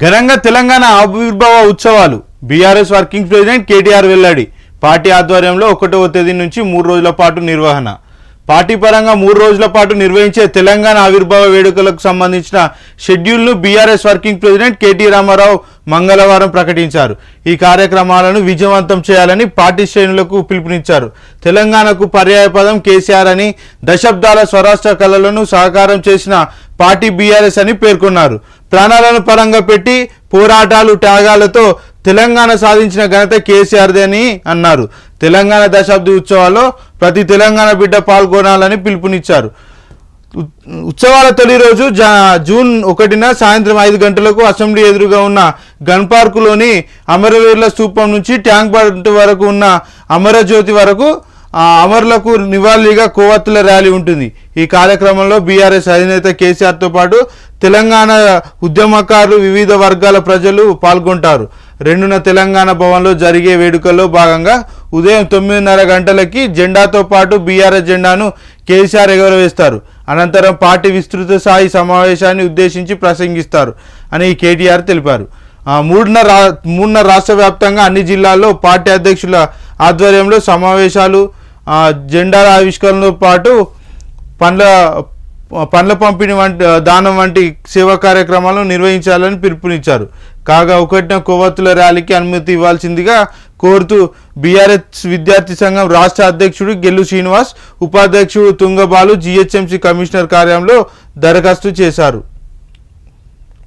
ఘనంగా తెలంగాణ ఆవిర్భావ ఉత్సవాలు బీఆర్ఎస్ వర్కింగ్ ప్రెసిడెంట్ కేటీఆర్ వెల్లడి. పార్టీ ఆధ్వర్యంలో 1వ తేదీ నుంచి 3 రోజుల పాటు నిర్వహణ. పార్టీ పరంగా 3 రోజుల పాటు నిర్వహించే తెలంగాణ ఆవిర్భావ వేడుకలకు సంబంధించిన షెడ్యూల్ను బీఆర్ఎస్ వర్కింగ్ ప్రెసిడెంట్ కేటీ రామారావు మంగళవారం ప్రకటించారు. ఈ కార్యక్రమాలను విజయవంతం చేయాలని పార్టీ శ్రేణులకు పిలుపునిచ్చారు. తెలంగాణకు పర్యాయపదం కేసీఆర్ అని, దశాబ్దాల స్వరాష్ట్ర కళలను సాకారం చేసిన పార్టీ బీఆర్ఎస్ అని పేర్కొన్నారు. ప్రాణాలను పరంగా పెట్టి పోరాటాలు త్యాగాలతో తెలంగాణ సాధించిన ఘనత కేసీఆర్దే అని అన్నారు. తెలంగాణ దశాబ్ది ఉత్సవాల్లో ప్రతి తెలంగాణ బిడ్డ పాల్గొనాలని పిలుపునిచ్చారు. ఉత్సవాల తొలి రోజు జూన్ 1న సాయంత్రం 5 గంటలకు అసెంబ్లీ ఎదురుగా ఉన్న గన్ పార్కులోని అమరవీరుల స్తూపం నుంచి ట్యాంక్ బండ్ వరకు ఉన్న అమరజ్యోతి వరకు అమరులకు నివాళిగా కొవ్వొత్తుల ర్యాలీ ఉంటుంది. ఈ కార్యక్రమంలో బీఆర్ఎస్ అధినేత కేసీఆర్తో పాటు తెలంగాణ ఉద్యమకారులు, వివిధ వర్గాల ప్రజలు పాల్గొంటారు. 2న తెలంగాణ భవన్లో జరిగే వేడుకల్లో భాగంగా ఉదయం 9:30 గంటలకి జెండాతో పాటు బీఆర్ఎస్ జెండాను కేసీఆర్ ఎగురవేస్తారు. అనంతరం పార్టీ విస్తృత స్థాయి సమావేశాన్ని ఉద్దేశించి ప్రసంగిస్తారు అని కేటీఆర్ తెలిపారు. 3న రాష్ట్ర వ్యాప్తంగా అన్ని జిల్లాల్లో పార్టీ అధ్యక్షుల ఆధ్వర్యంలో సమావేశాలు, జెండాల ఆవిష్కరణతో పాటు పండ్ల పంపిణీ దానం వంటి సేవా కార్యక్రమాలను నిర్వహించాలని పిలుపునిచ్చారు. కాగా 1న కొవ్వొత్తుల ర్యాలీకి అనుమతి ఇవ్వాల్సిందిగా కోరుతూ బీఆర్ఎస్ విద్యార్థి సంఘం రాష్ట్ర అధ్యక్షుడు గెల్లు శ్రీనివాస్, ఉపాధ్యక్షుడు తుంగబాలు జీహెచ్ఎంసీ కమిషనర్ కార్యాలయంలో దరఖాస్తు చేశారు.